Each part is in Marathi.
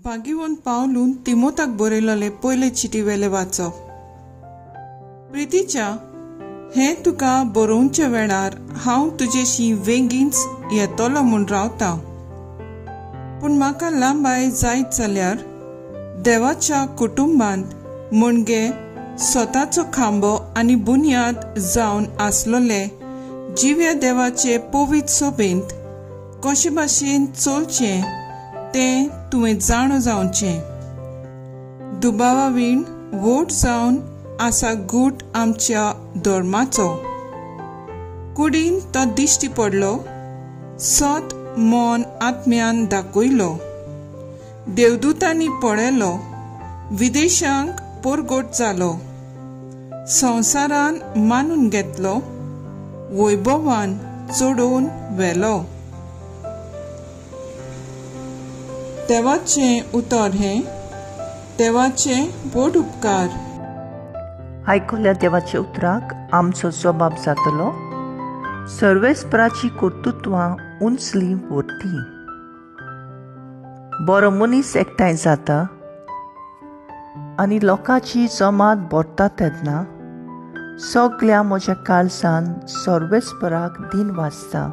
बागीवन पावलून तिमोथाक बरयलोले पयले चिटी वेले वाचप. प्रितीच्या, हें तुका बरोवच्या वेळार हांव तुजेशी वेगींच येतलो म्हूण रावता. पूण म्हाका लांबाय जायत जाल्यार देवाच्या कुटुंबांत मुणगे स्वताचो खांबो आनी बुन्याद जावन आसलोले जिव्या देवाचे पवित्र सोबेंत कशे भाशेन चलचें तें तुवें जाणो जावचें. दुबावा विण वोट जावन आसा गूट आमच्या धर्माचो. कुडीन तो दिश्टी पडलो, सत मन आत्म्यान दाखयलो. देवदूतांनी पळयलो, विदेशांक परगट जालो. संवसारान मानून घेतलो, वैभवान चडोवन व्हेलो. देवाचें उतर हें, देवाचे व्हड उपकार. आयकल्या देवाचे उतराक आमचो जबाब जातलो, सर्वेस्पराची कर्तृत्वां उंचली व्हरती. बरो मनीस एकठांय जाता आनी लोकांची जमात भरता तेन्ना सगळ्या म्हज्या काळजान सर्वेस्पराक दिन वाजता.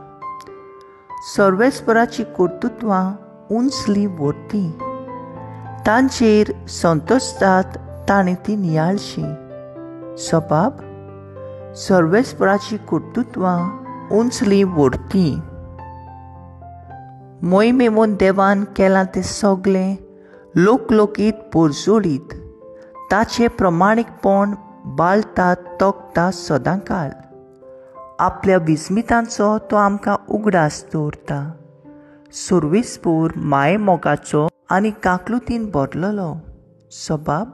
सर्वेस्पराची कर्तृत्वां उंचली व्हरती. तांचेर संतोसतात ताणें ती नियाळशी. जबाब, सर्वेस्पराची कर्तृत्वां उंचली व्हरती. मोहिमेमोन देवान केलां तें सगळें लोकलोकीत पोरजोडीत. ताचें प्रमाणीकपण बाळटा तोखता सदांकाळ. आपल्या विस्मितांचो तो आमकां उगडास दवरता. सर्वेस्पर माये मोगाचो आनी काकलुतीन भरलेलो. जबाब,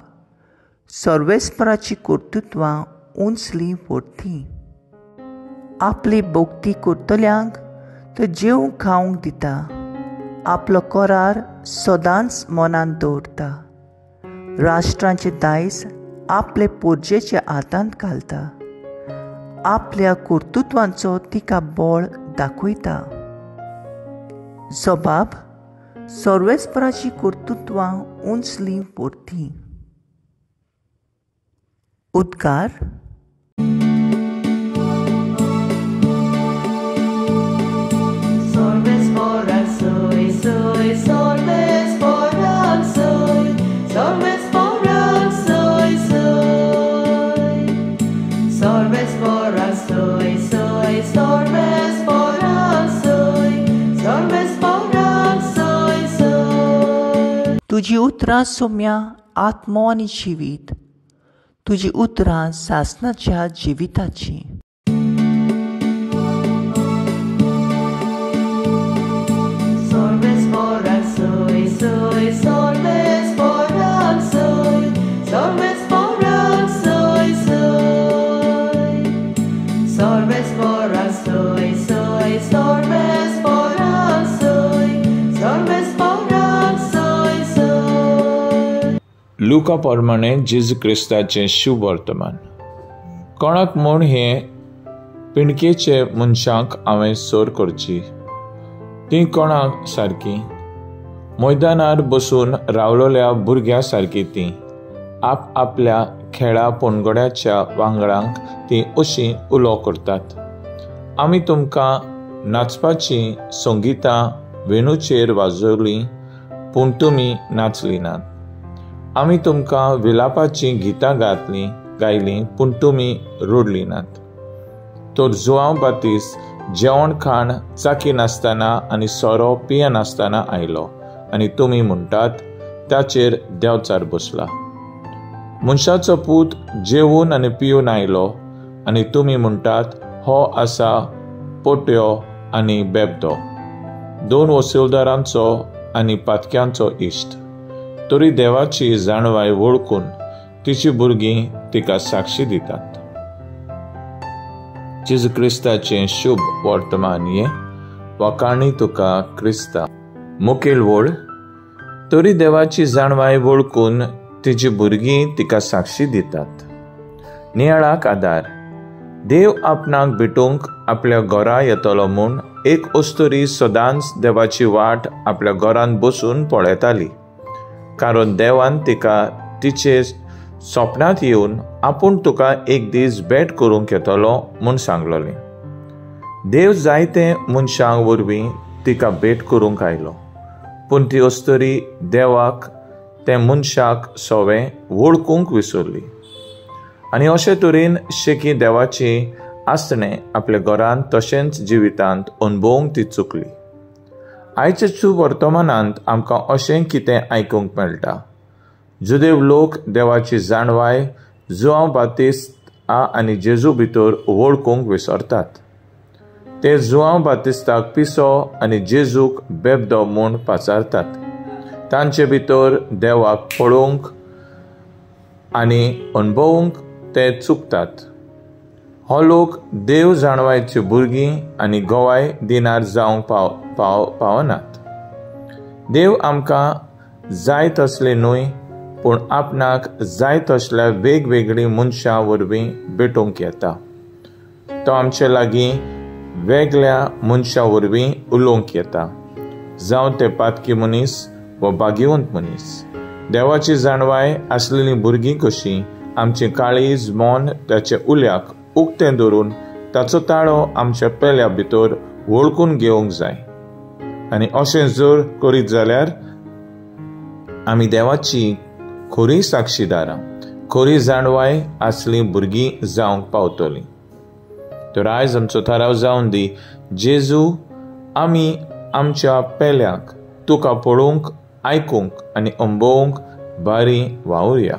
सर्वेस्पराची कर्तृत्वां उंचली व्हरती. आपली भोक्ती करतल्यांक तो जेवंक खावंक दिता. आपलो करार सदांच मनांत दवरता. राष्ट्रांचे दायज आपले पोरजेच्या हातांत घालता. आपल्या कर्तृत्वांचो तिका बळ दाखयता. जबाब, सर्वेस्पराची कर्तृत्वां उंचली व्हरती. उद्गार. तुजी उतरां सौम्या आत्मो आनी जिवीत. तुजी उतरां सासणाच्या जिविताची. लुका प्रमाणे जेजू क्रिस्ताचें शुभ वर्तमान. कोणाक म्हूण हे पिणकेचे मनशांक हांवें सोर करची. ती कोणाक सारकी? मैदानार बसून रावलोल्या भुरग्या सारकी ती. आपल्या खेळा पोणगड्याच्या वांगडांक ती अशी उलो करतात. आमी तुमकां नाचपाची संगितां वेणूचेर वाजयलीं पूण तुमी नाचली नात. आमी तुमकां विलापाची गितां गायलीं पूण तुमी रोडली नात. तर जुआंव बातिस्त जेवण खाण चाकी नासतना आनी सोरो पिया नासतना आयलो आनी तुमी म्हणटात ताचेर देंवचार बसला. मनशाचो पूत जेवून आनी पिवून आयलो आनी तुमी म्हणटात हो आसा पोट्यो आनी बेबदो, दोन वसूलदारांचो आनी पातक्यांचो इश्ट. तरी देवाची जाणवाय वळखून तिची भुरगीं तिका साक्षी दितात. जेजू क्रिस्ताचें शुभ वर्तमान हे वकाणी तुका क्रिस्ता. मुखेल वळ. तरी देवाची जाणवाय वळखून तिची भुरगीं तिका साक्षी दितात. नियाळाक आदार. देव आपणाक भेटूंक आपल्या घरा येतलो म्हूण एक अस्तरी सदांच देवाची वाट आपल्या घरांत बसून पळयताली. कारण देवान तिका तिचे स्वप्नांत येवन आपूण तुका एक दीस भेट करूंक येतलो म्हूण सांगलोलें. देव जायते मनशां वरवीं तिका भेट करूंक आयलो, पूण ती अस्तरी देवाक ते मनशाक सवें वळखूंक विसरली. आनी अशे तरेन शेकी देवाची आसणें आपल्या घरांत तशेंच जिवितांत अणभवूंक ती चुकली. आयच्या शुभ वर्तमानांत आमकां अशें कितें आयकूंक मेळटा. जुदेव लोक देवाची जाणवाय जुआंव बातिस्त आनी जेजू भितर वळखूंक विसरतात. ते जुआंव बातिस्ताक पिसो आनी जेजूक बेबदो म्हूण पाचारतात. तांचे भितर देवाक पळोवंक आनी अणभवूंक ते चुकतात. हो लोक देव जाणवायचे भुरगीं आनी गोवाय दिनार जावंक पावनात. देव आमकां जाय तसले न्हय, पूण आपणाक जाय तसल्या वेगवेगळी मनशां वरवीं भेटूंक येता. तो आमचे लागीं वेगळ्या मनशां वरवीं उलोवंक येता, जावं ते पातकी मनीस वा भाग्यवंत मनीस. देवाची जाणवाय आसलेलीं भुरगीं कशीं आमचें काळीज मोन ताचे उल्याक उक्तें धरून ताचो ताळो आमच्या पेल्या भितर वळखून घेवंक जाय. आनी अशें जर करीत जाल्यार आमी देवाची खरी साक्षीदारां, खरी जाणवाय आसली भुरगीं जावंक पावतलीं. तर आयज आमचो थाराव जावन दी, जेजू, आमी आमच्या पेल्याक तुका पळोवंक, आयकूंक आनी अणभवूंक बारी वावुरया.